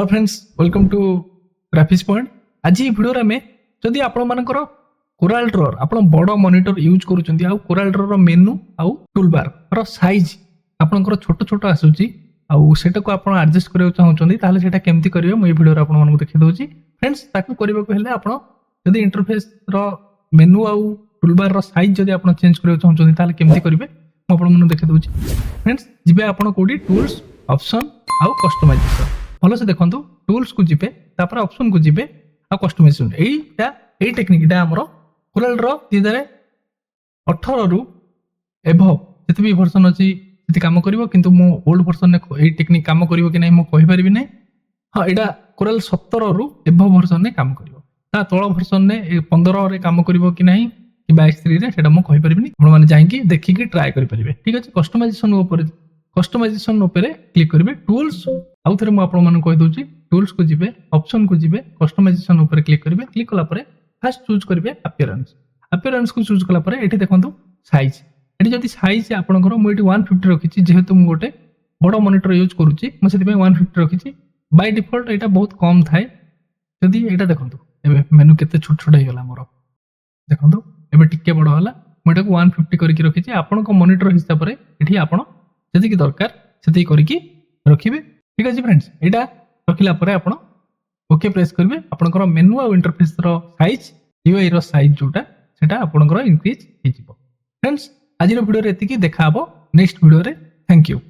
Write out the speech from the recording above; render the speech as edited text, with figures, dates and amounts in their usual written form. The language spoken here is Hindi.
Hello friends welcome to Graphics Point. आज ये वीडियो में जदि आपणकर कोराल ड्रॉर आप बड़ मॉनिटर यूज करुँच कोराल ड्रॉर मेनू आउ टूल बार रो साइज आपंकर छोट छोट आसूची आटा को आप एडजस्ट करने चाहते हैं केमती करेंगे मुझे वीडियो आपको देखी दूसरी फ्रेंड्स ताकू करने आप जब इंटरफेस मेनू आउ टूल बार साइज जब आप चेंज करने चाहते हैं केमती करेंगे मुझे देखी दूसरी फ्रेंड्स जी आप कौटी टूल्स ऑप्शन आउ कस्टमाइजेशन भल से देखो टूल्स को जीपे तापर ऑप्शन को जीपे आ कस्टमाइजेशन यही टेक्निक आमर कोराल ड्रॉ 2018 रु एभव जिते भी वर्सन अच्छी कम कर मो ओल्ड वर्सन में टेक्निक कम कर कि नहीं मुझे कहीपरि ना हाँ यहाँ कोराल 17 रु एभव वर्सन में कम कर तल वर्सन में 15 रे कम कर कि नहीं कि 22-23 से मुझे कहीपरि आपने जाकि देखिकी ट्राए करेंगे। ठीक अच्छे कस्टमाइजेशन क्लिक करेंगे टूल्स आउ थे मुझे कहीदे टूल्स को जीवे ऑप्शन को जीवे कस्टमाइजेशन क्लिक करेंगे। क्लिक कलापर फास्ट चूज करेंगे अपीयरेंस को चूज कलापर ये देखो साइज ये जब साइज आपंकर मुझे 150 रखी जेहेतु मुझे गोटे बड़ मॉनिटर यूज करुँची मुझे 150 रखी बाय डिफॉल्ट यहाँ बहुत कम थाए जदि यहाँ देखो मेनू के छोट छोट होगा मोर देखो ये टिके बड़ है मुझे 150 करके रखी आपण मॉनिटर हिसाब से ये आप जी दरकार से करके रखिए। ठीक अच्छे फ्रेंड्स यहाँ रखला आप ओके प्रेस करेंगे आपंकर मेनू आ इंटरफेस साइज यूआई साइज जोटा से आपंकर इनक्रीज हो फ्रेंड्स आज वीडियो देखा नेक्स्ट वीडियो थैंक यू।